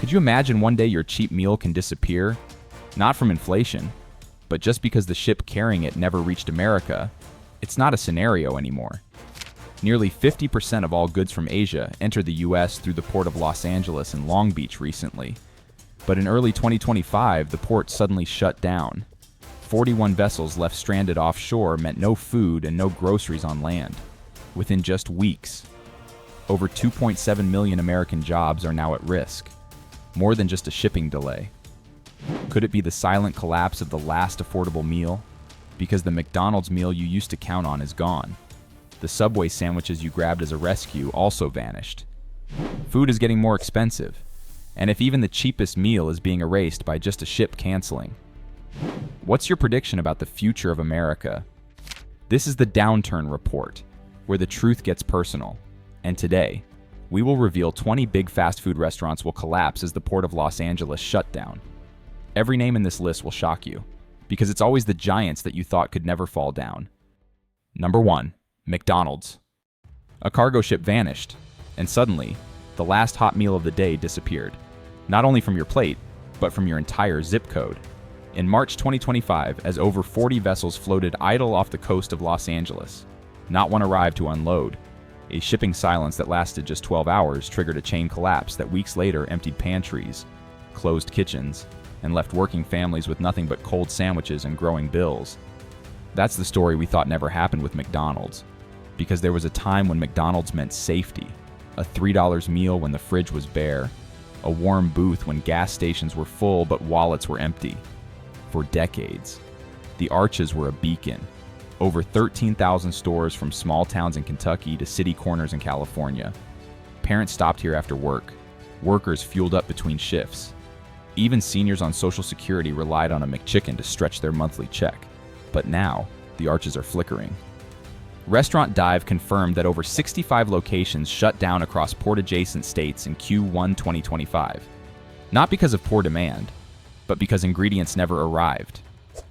Could you imagine one day your cheap meal can disappear? Not from inflation, but just because the ship carrying it never reached America. It's not a scenario anymore. Nearly 50% of all goods from Asia entered the US through the port of Los Angeles and Long Beach recently. But in early 2025, the port suddenly shut down. 41 vessels left stranded offshore meant no food and no groceries on land. Within just weeks, over 2.7 million American jobs are now at risk. More than just a shipping delay. Could it be the silent collapse of the last affordable meal? Because the McDonald's meal you used to count on is gone. The Subway sandwiches you grabbed as a rescue also vanished. Food is getting more expensive, and if even the cheapest meal is being erased by just a ship canceling. What's your prediction about the future of America? This is the Downturn Report, where the truth gets personal. And today, we will reveal 20 big fast food restaurants will collapse as the Port of Los Angeles shut down. Every name in this list will shock you, because it's always the giants that you thought could never fall down. Number 1. McDonald's. A cargo ship vanished, and suddenly, the last hot meal of the day disappeared. Not only from your plate, but from your entire zip code. In March 2025, as over 40 vessels floated idle off the coast of Los Angeles, not one arrived to unload. A shipping silence that lasted just 12 hours triggered a chain collapse that weeks later emptied pantries, closed kitchens, and left working families with nothing but cold sandwiches and growing bills. That's the story we thought never happened with McDonald's, because there was a time when McDonald's meant safety, a $3 meal when the fridge was bare, a warm booth when gas stations were full but wallets were empty. For decades, the Arches were a beacon. Over 13,000 stores from small towns in Kentucky to city corners in California. Parents stopped here after work. Workers fueled up between shifts. Even seniors on Social Security relied on a McChicken to stretch their monthly check. But now, the Arches are flickering. Restaurant Dive confirmed that over 65 locations shut down across port-adjacent states in Q1 2025. Not because of poor demand, but because ingredients never arrived.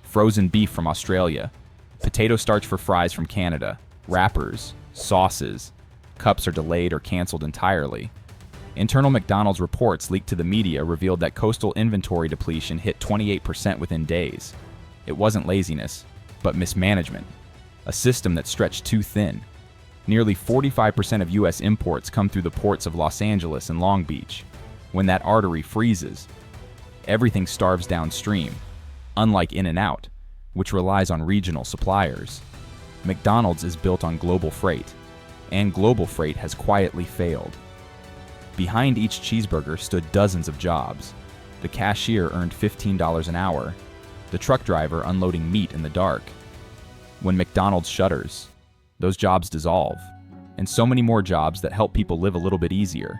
Frozen beef from Australia, potato starch for fries from Canada, wrappers, sauces, cups are delayed or canceled entirely. Internal McDonald's reports leaked to the media revealed that coastal inventory depletion hit 28% within days. It wasn't laziness, but mismanagement. A system that stretched too thin. Nearly 45% of U.S. imports come through the ports of Los Angeles and Long Beach. When that artery freezes, everything starves downstream, unlike In-N-Out, which relies on regional suppliers. McDonald's is built on global freight, and global freight has quietly failed. Behind each cheeseburger stood dozens of jobs. The cashier earned $15 an hour, the truck driver unloading meat in the dark. When McDonald's shutters, those jobs dissolve, and so many more jobs that help people live a little bit easier.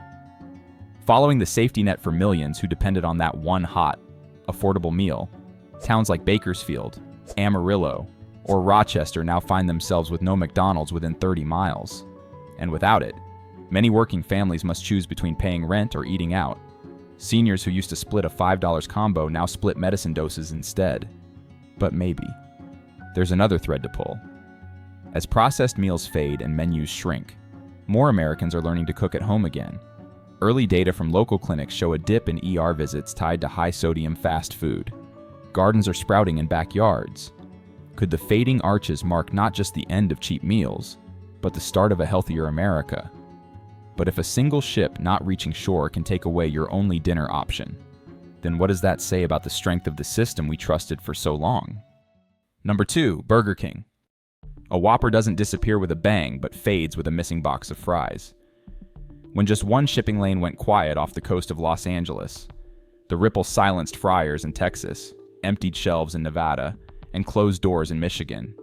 Following the safety net for millions who depended on that one hot, affordable meal, towns like Bakersfield, Amarillo, or Rochester now find themselves with no McDonald's within 30 miles. And without it, many working families must choose between paying rent or eating out. Seniors who used to split a $5 combo now split medicine doses instead. But maybe there's another thread to pull. As processed meals fade and menus shrink, more Americans are learning to cook at home again. Early data from local clinics show a dip in ER visits tied to high-sodium fast food. Gardens are sprouting in backyards. Could the fading Arches mark not just the end of cheap meals, but the start of a healthier America? But if a single ship not reaching shore can take away your only dinner option, then what does that say about the strength of the system we trusted for so long? Number 2, Burger King. A Whopper doesn't disappear with a bang, but fades with a missing box of fries. When just one shipping lane went quiet off the coast of Los Angeles, the ripple silenced fryers in Texas, emptied shelves in Nevada, and closed doors in Michigan.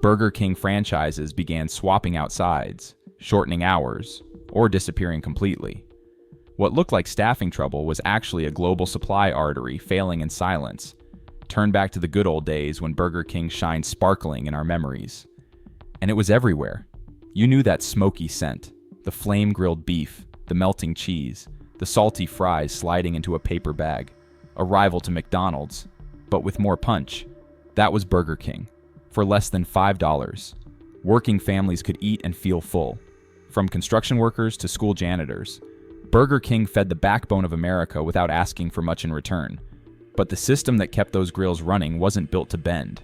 Burger King franchises began swapping out sides, shortening hours, or disappearing completely. What looked like staffing trouble was actually a global supply artery failing in silence. Turn back to the good old days when Burger King shined sparkling in our memories. And it was everywhere. You knew that smoky scent, the flame-grilled beef, the melting cheese, the salty fries sliding into a paper bag, a rival to McDonald's, but with more punch. That was Burger King. For less than $5, working families could eat and feel full. From construction workers to school janitors, Burger King fed the backbone of America without asking for much in return. But the system that kept those grills running wasn't built to bend.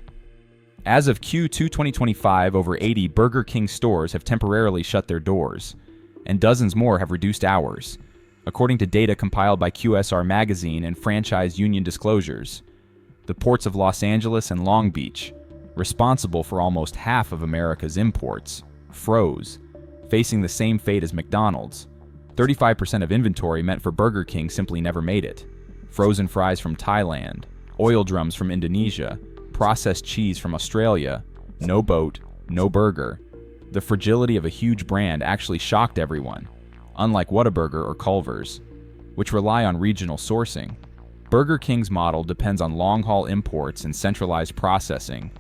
As of Q2 2025, over 80 Burger King stores have temporarily shut their doors, and dozens more have reduced hours, according to data compiled by QSR Magazine and franchise union disclosures. The ports of Los Angeles and Long Beach, responsible for almost half of America's imports, froze, facing the same fate as McDonald's. 35% of inventory meant for Burger King simply never made it. Frozen fries from Thailand, oil drums from Indonesia, processed cheese from Australia, no boat, no burger. The fragility of a huge brand actually shocked everyone, unlike Whataburger or Culver's, which rely on regional sourcing. Burger King's model depends on long-haul imports and centralized processing.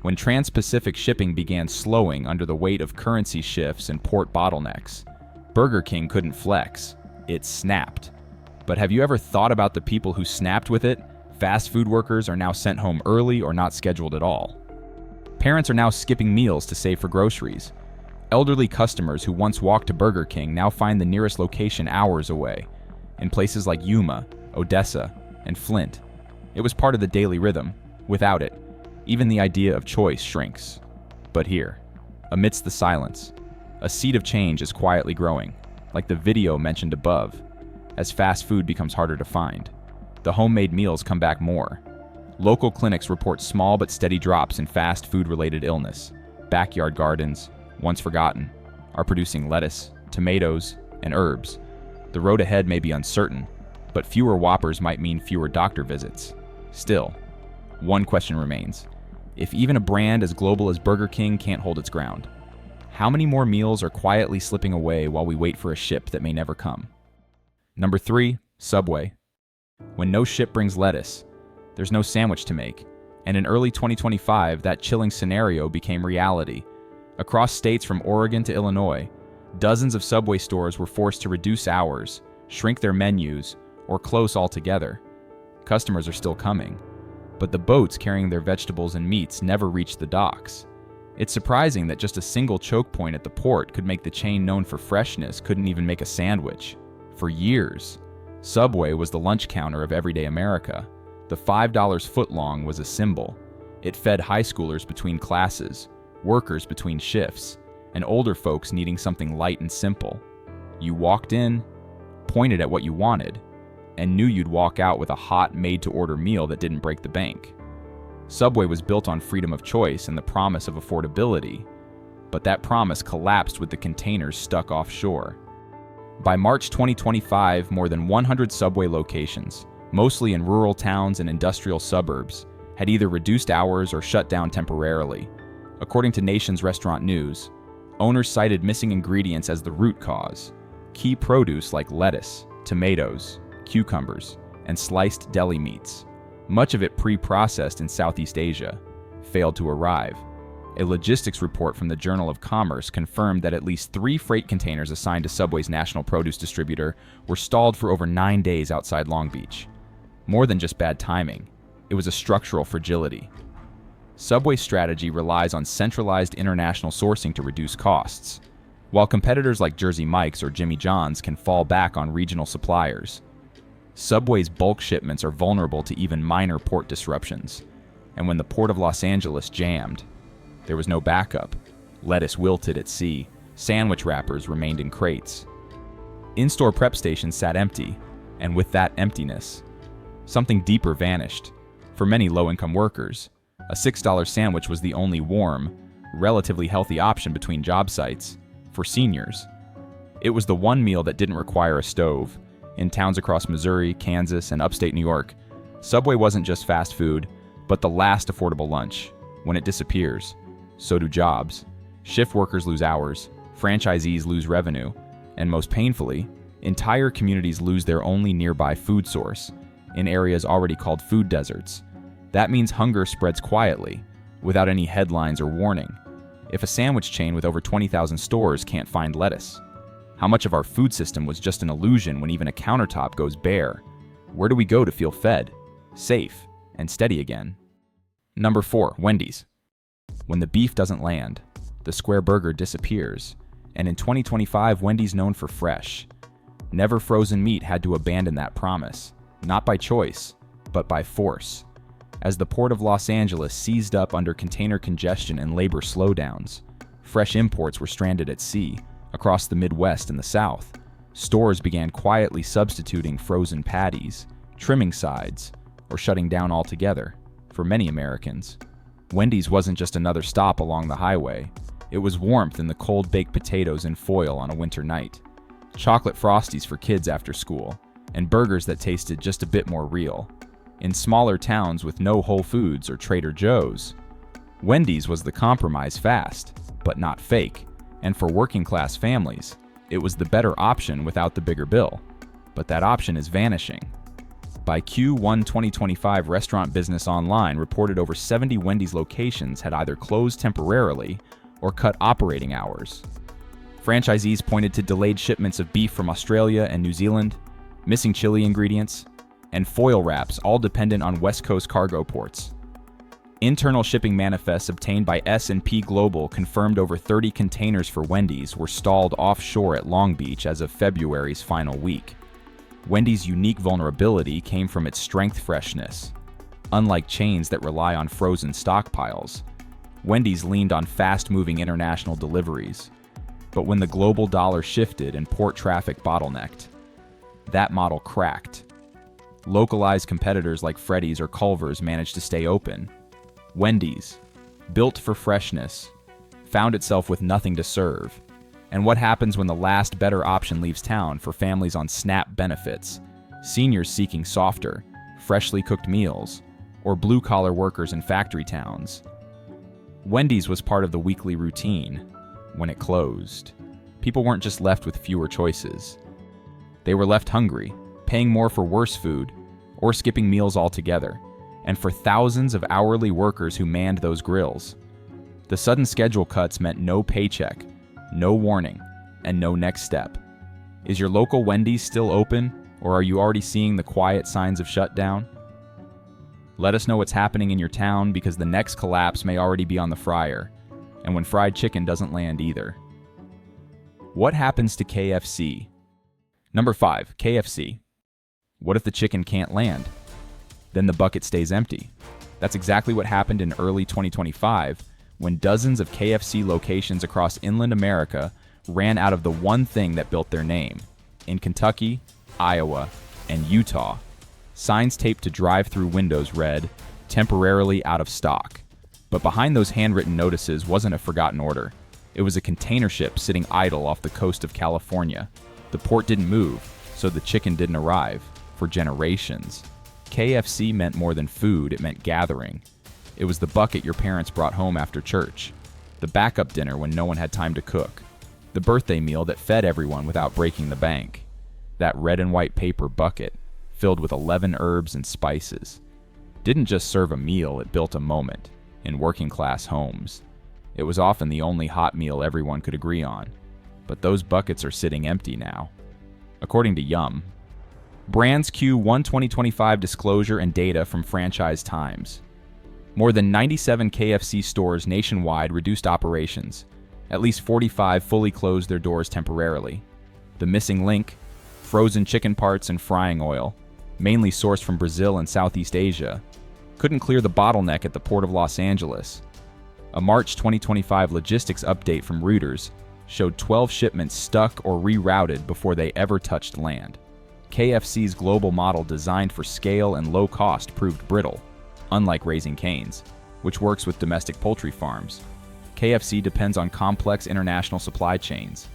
When trans-Pacific shipping began slowing under the weight of currency shifts and port bottlenecks, Burger King couldn't flex. It snapped. But have you ever thought about the people who snapped with it? Fast food workers are now sent home early or not scheduled at all. Parents are now skipping meals to save for groceries. Elderly customers who once walked to Burger King now find the nearest location hours away, in places like Yuma, Odessa, and Flint. It was part of the daily rhythm. Without it, even the idea of choice shrinks. But here, amidst the silence, a seed of change is quietly growing, like the video mentioned above. As fast food becomes harder to find, the homemade meals come back more. Local clinics report small but steady drops in fast food-related illness. Backyard gardens, once forgotten, are producing lettuce, tomatoes, and herbs. The road ahead may be uncertain, but fewer Whoppers might mean fewer doctor visits. Still, one question remains. If even a brand as global as Burger King can't hold its ground, how many more meals are quietly slipping away while we wait for a ship that may never come? Number 3, Subway. When no ship brings lettuce, there's no sandwich to make, and in early 2025, that chilling scenario became reality. Across states from Oregon to Illinois, dozens of Subway stores were forced to reduce hours, shrink their menus, or close altogether. Customers are still coming, but the boats carrying their vegetables and meats never reached the docks. It's surprising that just a single choke point at the port could make the chain known for freshness couldn't even make a sandwich. For years, Subway was the lunch counter of everyday America. The $5 footlong was a symbol. It fed high schoolers between classes, workers between shifts, and older folks needing something light and simple. You walked in, pointed at what you wanted, and knew you'd walk out with a hot, made-to-order meal that didn't break the bank. Subway was built on freedom of choice and the promise of affordability, but that promise collapsed with the containers stuck offshore. By March 2025, more than 100 Subway locations, mostly in rural towns and industrial suburbs, had either reduced hours or shut down temporarily. According to Nation's Restaurant News, owners cited missing ingredients as the root cause. Key produce like lettuce, tomatoes, cucumbers, and sliced deli meats, much of it pre-processed in Southeast Asia, failed to arrive. A logistics report from the Journal of Commerce confirmed that at least 3 freight containers assigned to Subway's national produce distributor were stalled for over 9 days outside Long Beach. More than just bad timing, it was a structural fragility. Subway's strategy relies on centralized international sourcing to reduce costs, while competitors like Jersey Mike's or Jimmy John's can fall back on regional suppliers. Subway's bulk shipments are vulnerable to even minor port disruptions, and when the port of Los Angeles jammed, there was no backup. Lettuce wilted at sea, sandwich wrappers remained in crates. In-store prep stations sat empty, and with that emptiness, something deeper vanished. For many low-income workers, a $6 sandwich was the only warm, relatively healthy option between job sites. For seniors, it was the one meal that didn't require a stove. In towns across Missouri, Kansas, and upstate New York, Subway wasn't just fast food, but the last affordable lunch. When it disappears, so do jobs. Shift workers lose hours, franchisees lose revenue, and most painfully, entire communities lose their only nearby food source in areas already called food deserts. That means hunger spreads quietly, without any headlines or warning. If a sandwich chain with over 20,000 stores can't find lettuce, how much of our food system was just an illusion when even a countertop goes bare? Where do we go to feel fed, safe, and steady again? Number 4, Wendys. When the beef doesn't land, the square burger disappears, and in 2025, Wendys known for fresh. Never Frozen Meat had to abandon that promise, not by choice, but by force. As the port of Los Angeles seized up under container congestion and labor slowdowns, fresh imports were stranded at sea across the Midwest and the South. Stores began quietly substituting frozen patties, trimming sides, or shutting down altogether. For many Americans, Wendys wasn't just another stop along the highway. It was warmth in the cold baked potatoes in foil on a winter night, chocolate Frosties for kids after school, and burgers that tasted just a bit more real. In smaller towns with no Whole Foods or Trader Joe's, Wendys was the compromise fast, but not fake, and for working class families, it was the better option without the bigger bill. But that option is vanishing. By Q1 2025, Restaurant Business Online reported over 70 Wendys locations had either closed temporarily or cut operating hours. Franchisees pointed to delayed shipments of beef from Australia and New Zealand, missing chili ingredients, and foil wraps, all dependent on West Coast cargo ports. Internal shipping manifests obtained by S&P Global confirmed over 30 containers for Wendys were stalled offshore at Long Beach as of February's final week. Wendys' unique vulnerability came from its strength freshness. Unlike chains that rely on frozen stockpiles, Wendys leaned on fast-moving international deliveries. But when the global dollar shifted and port traffic bottlenecked, that model cracked. Localized competitors like Freddy's or Culver's managed to stay open. Wendys, built for freshness, found itself with nothing to serve. And what happens when the last better option leaves town for families on SNAP benefits, seniors seeking softer, freshly cooked meals, or blue-collar workers in factory towns? Wendys was part of the weekly routine. When it closed, people weren't just left with fewer choices. They were left hungry, paying more for worse food, or skipping meals altogether, and for thousands of hourly workers who manned those grills. The sudden schedule cuts meant no paycheck, no warning, and no next step. Is your local Wendys still open, or are you already seeing the quiet signs of shutdown? Let us know what's happening in your town, because the next collapse may already be on the fryer, and when fried chicken doesn't land either. What happens to KFC? Number 5, KFC. What if the chicken can't land? Then the bucket stays empty. That's exactly what happened in early 2025 when dozens of KFC locations across inland America ran out of the one thing that built their name. In Kentucky, Iowa, and Utah, signs taped to drive-through windows read, "Temporarily out of stock." But behind those handwritten notices wasn't a forgotten order. It was a container ship sitting idle off the coast of California. The port didn't move, so the chicken didn't arrive. For generations, KFC meant more than food, it meant gathering. It was the bucket your parents brought home after church, the backup dinner when no one had time to cook, the birthday meal that fed everyone without breaking the bank. That red and white paper bucket, filled with 11 herbs and spices, didn't just serve a meal, it built a moment. In working class homes, it was often the only hot meal everyone could agree on. But those buckets are sitting empty now. According to Yum, Brands Q1 2025 disclosure and data from Franchise Times. More than 97 KFC stores nationwide reduced operations. At least 45 fully closed their doors temporarily. The missing link, frozen chicken parts and frying oil, mainly sourced from Brazil and Southeast Asia, couldn't clear the bottleneck at the Port of Los Angeles. A March 2025 logistics update from Reuters showed 12 shipments stuck or rerouted before they ever touched land. KFC's global model designed for scale and low cost proved brittle, unlike Raising Cane's, which works with domestic poultry farms. KFC depends on complex international supply chains.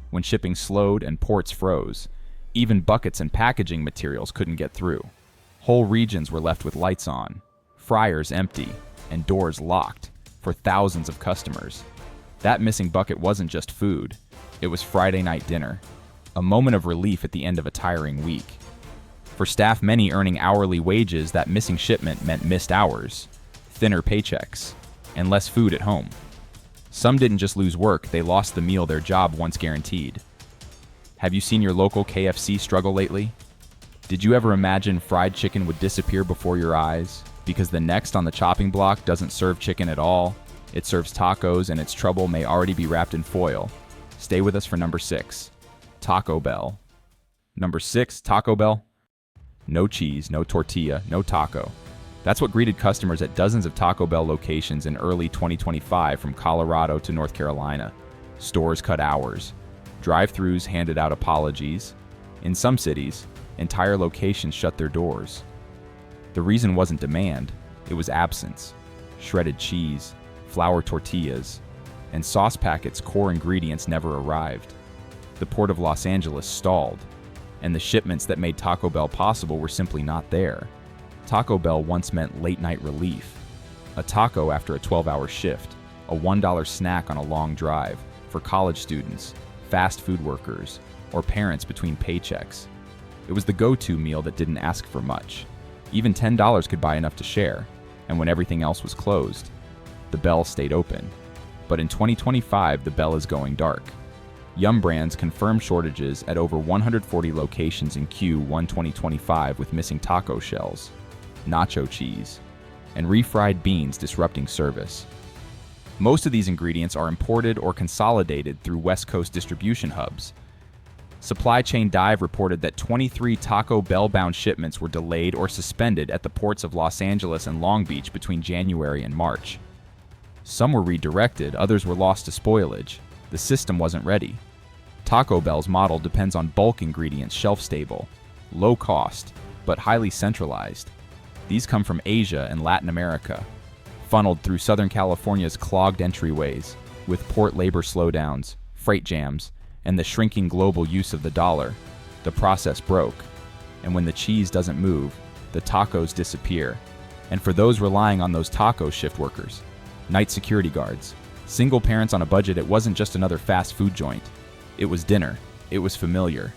When shipping slowed and ports froze, even buckets and packaging materials couldn't get through. Whole regions were left with lights on, fryers empty, and doors locked for thousands of customers. That missing bucket wasn't just food, it was Friday night dinner. A moment of relief at the end of a tiring week. For staff, many earning hourly wages, that missing shipment meant missed hours, thinner paychecks, and less food at home. Some didn't just lose work, they lost the meal their job once guaranteed. Have you seen your local KFC struggle lately? Did you ever imagine fried chicken would disappear before your eyes? Because the next on the chopping block doesn't serve chicken at all, it serves tacos, and its trouble may already be wrapped in foil. Stay with us for number 6. Taco Bell. Number 6, Taco Bell. No cheese, no tortilla, no taco. That's what greeted customers at dozens of Taco Bell locations in early 2025 from Colorado to North Carolina. Stores cut hours. Drive-thrus handed out apologies. In some cities, entire locations shut their doors. The reason wasn't demand, it was absence. Shredded cheese, flour tortillas, and sauce packets' core ingredients never arrived. The Port of Los Angeles stalled, and the shipments that made Taco Bell possible were simply not there. Taco Bell once meant late-night relief. A taco after a 12-hour shift, a $1 snack on a long drive for college students, fast food workers, or parents between paychecks. It was the go-to meal that didn't ask for much. Even $10 could buy enough to share, and when everything else was closed, the Bell stayed open. But in 2025, the Bell is going dark. Yum Brands confirmed shortages at over 140 locations in Q1 2025 with missing taco shells, nacho cheese, and refried beans disrupting service. Most of these ingredients are imported or consolidated through West Coast distribution hubs. Supply Chain Dive reported that 23 Taco Bell-bound shipments were delayed or suspended at the ports of Los Angeles and Long Beach between January and March. Some were redirected, others were lost to spoilage. The system wasn't ready. Taco Bell's model depends on bulk ingredients shelf-stable, low cost, but highly centralized. These come from Asia and Latin America, funneled through Southern California's clogged entryways, with port labor slowdowns, freight jams, and the shrinking global use of the dollar. The process broke, and when the cheese doesn't move, the tacos disappear. And for those relying on those taco shift workers, night security guards, single parents on a budget, it wasn't just another fast food joint. It was dinner. It was familiar.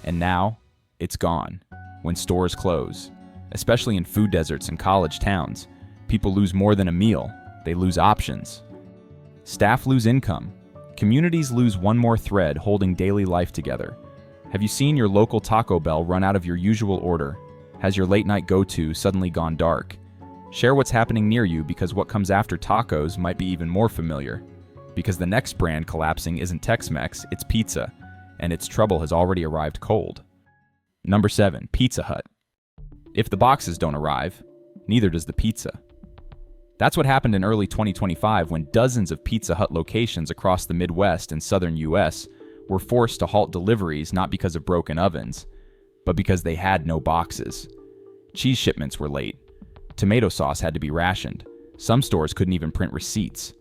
And now, it's gone. When stores close, especially in food deserts and college towns, people lose more than a meal. They lose options. Staff lose income. Communities lose one more thread holding daily life together. Have you seen your local Taco Bell run out of your usual order? Has your late-night go-to suddenly gone dark? Share what's happening near you, because what comes after tacos might be even more familiar. Because the next brand collapsing isn't Tex-Mex, it's pizza, and its trouble has already arrived cold. Number 7, Pizza Hut. If the boxes don't arrive, neither does the pizza. That's what happened in early 2025 when dozens of Pizza Hut locations across the Midwest and southern US were forced to halt deliveries not because of broken ovens, but because they had no boxes. Cheese shipments were late. Tomato sauce had to be rationed. Some stores couldn't even print receipts.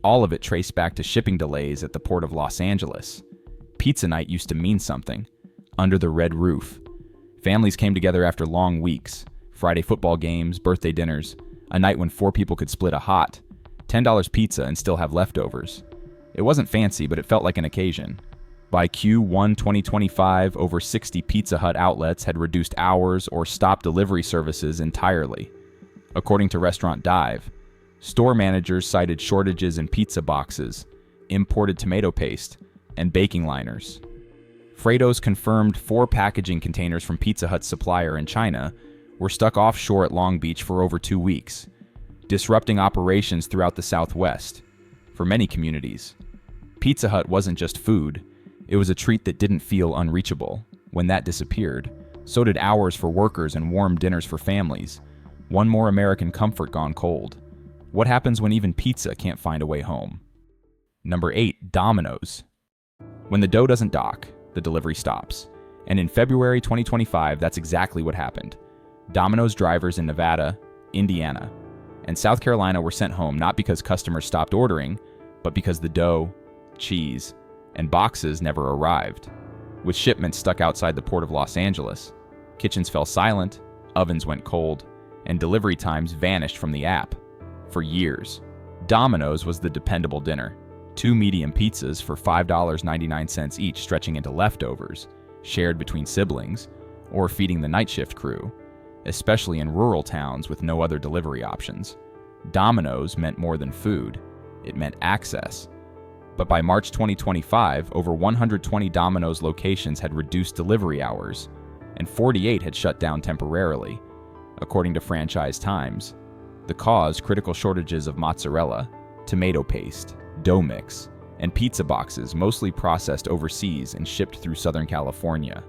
All of it traced back to shipping delays at the Port of Los Angeles. Pizza night used to mean something. Under the red roof. Families came together after long weeks. Friday football games, birthday dinners, a night when 4 people could split a hot, $10 pizza and still have leftovers. It wasn't fancy, but it felt like an occasion. By Q1 2025, over 60 Pizza Hut outlets had reduced hours or stopped delivery services entirely. According to Restaurant Dive, store managers cited shortages in pizza boxes, imported tomato paste, and baking liners. Freightos confirmed 4 packaging containers from Pizza Hut's supplier in China were stuck offshore at Long Beach for over 2 weeks, disrupting operations throughout the Southwest. For many communities, Pizza Hut wasn't just food, it was a treat that didn't feel unreachable. When that disappeared, so did hours for workers and warm dinners for families. One more American comfort gone cold. What happens when even pizza can't find a way home? Number 8, Domino's. When the dough doesn't dock, the delivery stops. And in February 2025, that's exactly what happened. Domino's drivers in Nevada, Indiana, and South Carolina were sent home not because customers stopped ordering, but because the dough, cheese, and boxes never arrived. With shipments stuck outside the Port of Los Angeles, kitchens fell silent, ovens went cold, and delivery times vanished from the app. For years, Domino's was the dependable dinner. 2 medium pizzas for $5.99 each, stretching into leftovers, shared between siblings, or feeding the night shift crew, especially in rural towns with no other delivery options. Domino's meant more than food. It meant access. But by March 2025, over 120 Domino's locations had reduced delivery hours, and 48 had shut down temporarily, according to Franchise Times. The cause: critical shortages of mozzarella, tomato paste, dough mix, and pizza boxes, mostly processed overseas and shipped through Southern California.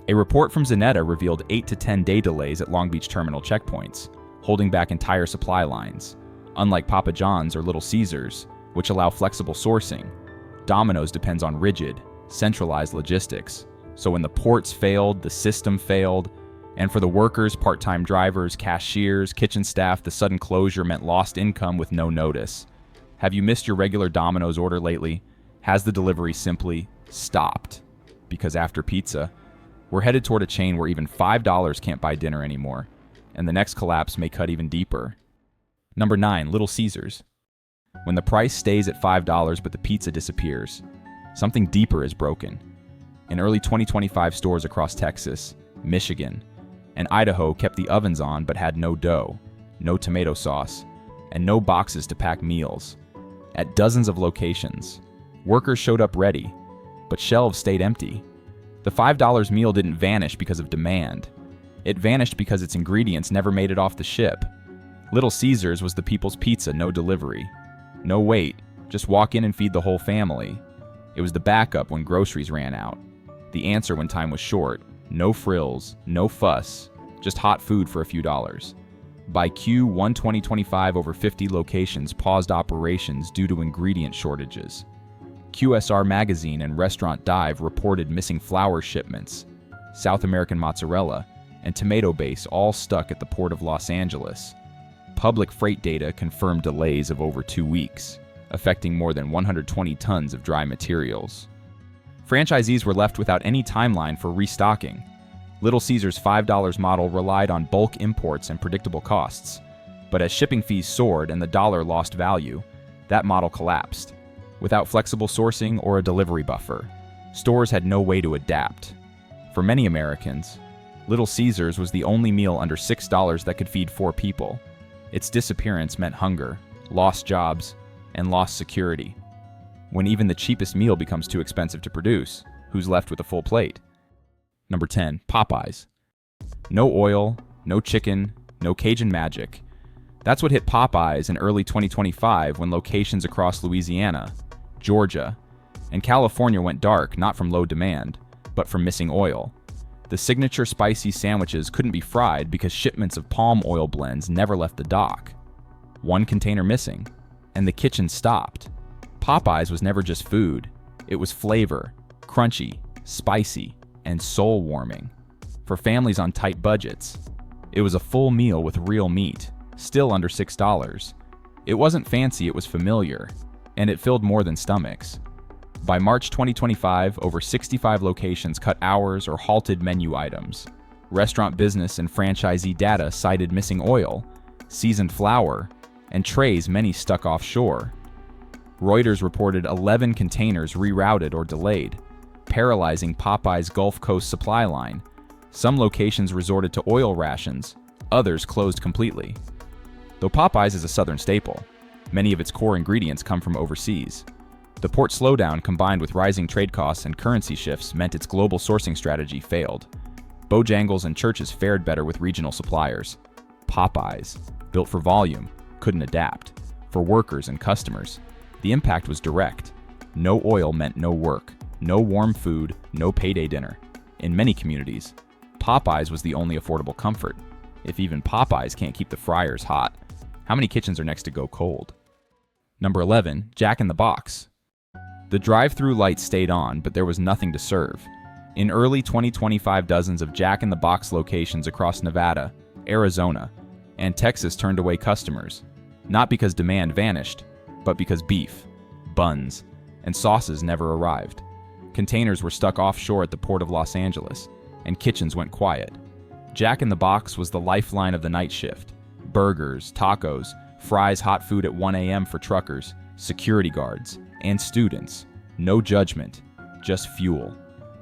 A report from Zanetta revealed 8 to 10 day delays at Long Beach terminal checkpoints, holding back entire supply lines. Unlike Papa John's or Little Caesars, which allow flexible sourcing, Domino's depends on rigid, centralized logistics. So when the ports failed, the system failed, and for the workers, part-time drivers, cashiers, kitchen staff, the sudden closure meant lost income with no notice. Have you missed your regular Domino's order lately? Has the delivery simply stopped? Because after pizza, we're headed toward a chain where even $5 can't buy dinner anymore, and the next collapse may cut even deeper. Number 9, Little Caesars. When the price stays at $5 but the pizza disappears, something deeper is broken. In early 2025, stores across Texas, Michigan, and Idaho kept the ovens on but had no dough, no tomato sauce, and no boxes to pack meals. At dozens of locations, workers showed up ready, but shelves stayed empty. The $5 meal didn't vanish because of demand. It vanished because its ingredients never made it off the ship. Little Caesars was the people's pizza, no delivery. No wait, just walk in and feed the whole family. It was the backup when groceries ran out. The answer when time was short. No frills, no fuss, just hot food for a few dollars. By Q1 2025, over 50 locations paused operations due to ingredient shortages. QSR Magazine and Restaurant Dive reported missing flour shipments, South American mozzarella, and tomato base all stuck at the Port of Los Angeles. Public freight data confirmed delays of over 2 weeks, affecting more than 120 tons of dry materials. Franchisees were left without any timeline for restocking. Little Caesars' $5 model relied on bulk imports and predictable costs, but as shipping fees soared and the dollar lost value, that model collapsed. Without flexible sourcing or a delivery buffer, stores had no way to adapt. For many Americans, Little Caesars was the only meal under $6 that could feed 4 people. Its disappearance meant hunger, lost jobs, and lost security. When even the cheapest meal becomes too expensive to produce, who's left with a full plate? Number 10, Popeyes. No oil, no chicken, no Cajun magic. That's what hit Popeyes in early 2025 when locations across Louisiana, Georgia, and California went dark not from low demand, but from missing oil. The signature spicy sandwiches couldn't be fried because shipments of palm oil blends never left the dock. One container missing, and the kitchen stopped. Popeyes was never just food. It was flavor, crunchy, spicy, and soul-warming. For families on tight budgets, it was a full meal with real meat, still under $6. It wasn't fancy, it was familiar, and it filled more than stomachs. By March 2025, over 65 locations cut hours or halted menu items. Restaurant business and franchisee data cited missing oil, seasoned flour, and trays many stuck offshore. Reuters reported 11 containers rerouted or delayed, paralyzing Popeyes' Gulf Coast supply line. Some locations resorted to oil rations, others closed completely. Though Popeyes is a southern staple, many of its core ingredients come from overseas. The port slowdown combined with rising trade costs and currency shifts meant its global sourcing strategy failed. Bojangles and Church's fared better with regional suppliers. Popeyes, built for volume, couldn't adapt. For workers and customers, the impact was direct. No oil meant no work, no warm food, no payday dinner. In many communities, Popeyes was the only affordable comfort. If even Popeyes can't keep the fryers hot, how many kitchens are next to go cold? Number 11, Jack in the Box. The drive-through lights stayed on, but there was nothing to serve. In early 2025, dozens of Jack in the Box locations across Nevada, Arizona, and Texas turned away customers, not because demand vanished, but because beef, buns, and sauces never arrived. Containers were stuck offshore at the Port of Los Angeles, and kitchens went quiet. Jack in the Box was the lifeline of the night shift. Burgers, tacos, fries, hot food at 1 a.m. for truckers, security guards, and students. No judgment, just fuel.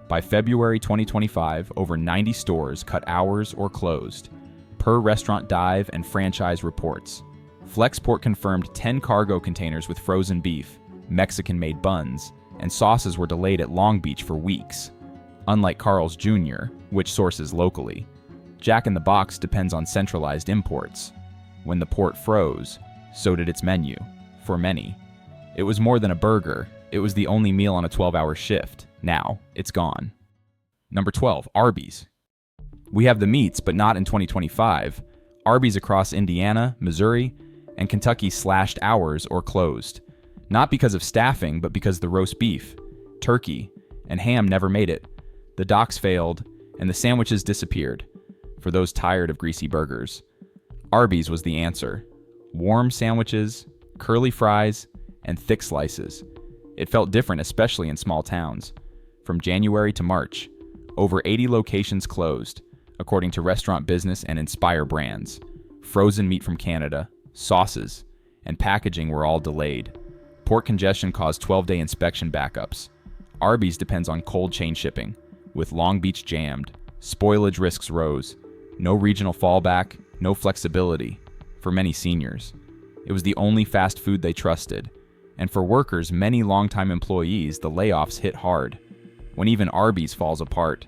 By February 2025, over 90 stores cut hours or closed, per Restaurant Dive and franchise reports. Flexport confirmed 10 cargo containers with frozen beef, Mexican-made buns, and sauces were delayed at Long Beach for weeks. Unlike Carl's Jr., which sources locally, Jack in the Box depends on centralized imports. When the port froze, so did its menu. For many, it was more than a burger. It was the only meal on a 12-hour shift. Now, it's gone. Number 12, Arbys. We have the meats, but not in 2025. Arbys across Indiana, Missouri, and Kentucky slashed hours or closed. Not because of staffing, but because the roast beef, turkey, and ham never made it. The docks failed, and the sandwiches disappeared. For those tired of greasy burgers, Arbys was the answer. Warm sandwiches, curly fries, and thick slices. It felt different, especially in small towns. From January to March, over 80 locations closed, according to Restaurant Business and Inspire Brands. Frozen meat from Canada, sauces, and packaging were all delayed. Port congestion caused 12-day inspection backups. Arbys depends on cold chain shipping, with Long Beach jammed. Spoilage risks rose. No regional fallback, no flexibility. For many seniors, it was the only fast food they trusted. And for workers, many longtime employees, the layoffs hit hard. When even Arbys falls apart,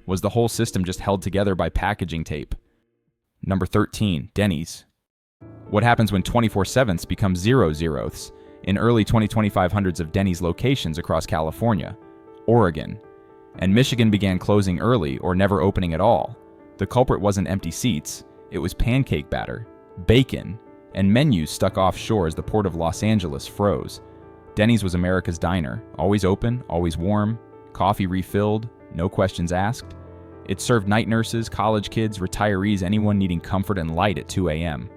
was the whole system just held together by packaging tape? Number 13, Dennys. What happens when 24/7ths become 00ths? In early 2025, hundreds of Dennys locations across California, Oregon, and Michigan began closing early or never opening at all. The culprit wasn't empty seats, it was pancake batter, bacon, and menus stuck offshore as the port of Los Angeles froze. Dennys was America's diner, always open, always warm, coffee refilled, no questions asked. It served night nurses, college kids, retirees, anyone needing comfort and light at 2 a.m.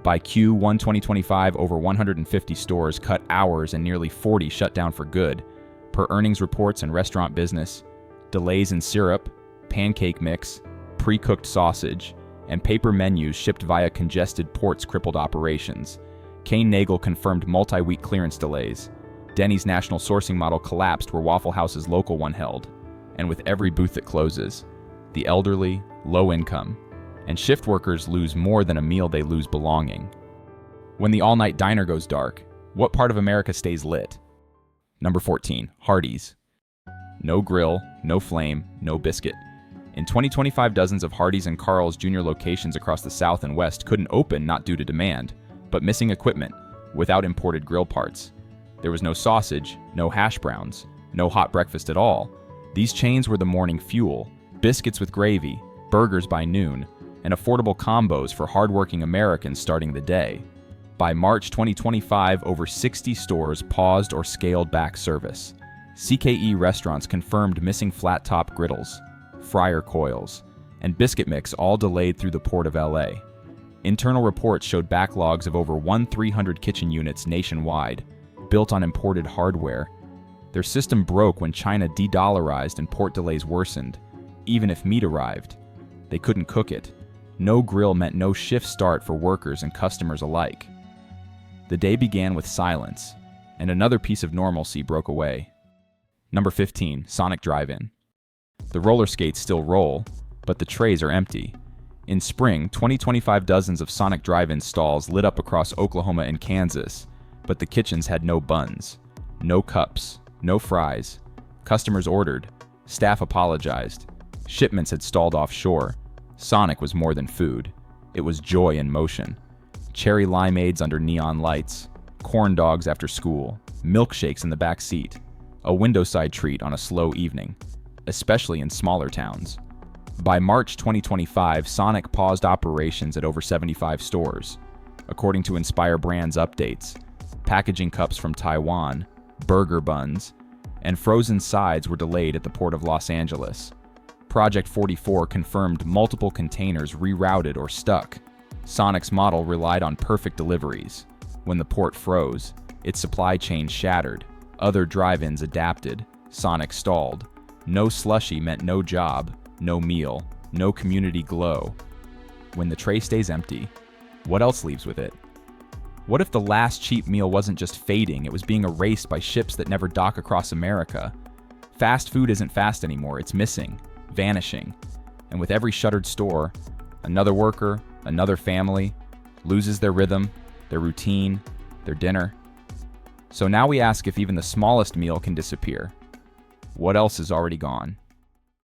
By Q1 2025, over 150 stores cut hours and nearly 40 shut down for good. Per earnings reports and Restaurant Business, delays in syrup, pancake mix, pre-cooked sausage, and paper menus shipped via congested ports crippled operations. Kane Nagel confirmed multi-week clearance delays. Dennys' national sourcing model collapsed where Waffle House's local one held. And with every booth that closes, the elderly, low income, and shift workers lose more than a meal, they lose belonging. When the all-night diner goes dark, what part of America stays lit? Number 14, Hardees. No grill, no flame, no biscuit. In 2025, dozens of Hardees and Carl's Jr. locations across the South and West couldn't open not due to demand, but missing equipment, without imported grill parts. There was no sausage, no hash browns, no hot breakfast at all. These chains were the morning fuel, biscuits with gravy, burgers by noon, and affordable combos for hardworking Americans starting the day. By March 2025, over 60 stores paused or scaled back service. CKE restaurants confirmed missing flat-top griddles, fryer coils, and biscuit mix, all delayed through the Port of LA. Internal reports showed backlogs of over 1,300 kitchen units nationwide, built on imported hardware. Their system broke when China de-dollarized and port delays worsened. Even if meat arrived, they couldn't cook it. No grill meant no shift start for workers and customers alike. The day began with silence, and another piece of normalcy broke away. Number 15, Sonic Drive-In. The roller skates still roll, but the trays are empty. In spring 2025, dozens of Sonic Drive-In stalls lit up across Oklahoma and Kansas, but the kitchens had no buns, no cups, no fries. Customers ordered. Staff apologized. Shipments had stalled offshore. Sonic was more than food. It was joy in motion. Cherry limeades under neon lights, corn dogs after school, milkshakes in the back seat, a window-side treat on a slow evening, especially in smaller towns. By March 2025, Sonic paused operations at over 75 stores. According to Inspire Brands updates, packaging cups from Taiwan, burger buns, and frozen sides were delayed at the Port of Los Angeles. Project 44 confirmed multiple containers rerouted or stuck. Sonic's model relied on perfect deliveries. When the port froze, its supply chain shattered. Other drive-ins adapted. Sonic stalled. No slushie meant no job, no meal, no community glow. When the tray stays empty, what else leaves with it? What if the last cheap meal wasn't just fading, it was being erased by ships that never dock across America? Fast food isn't fast anymore, it's missing, vanishing. And with every shuttered store, another worker, another family, loses their rhythm, their routine, their dinner. So now we ask if even the smallest meal can disappear. What else is already gone?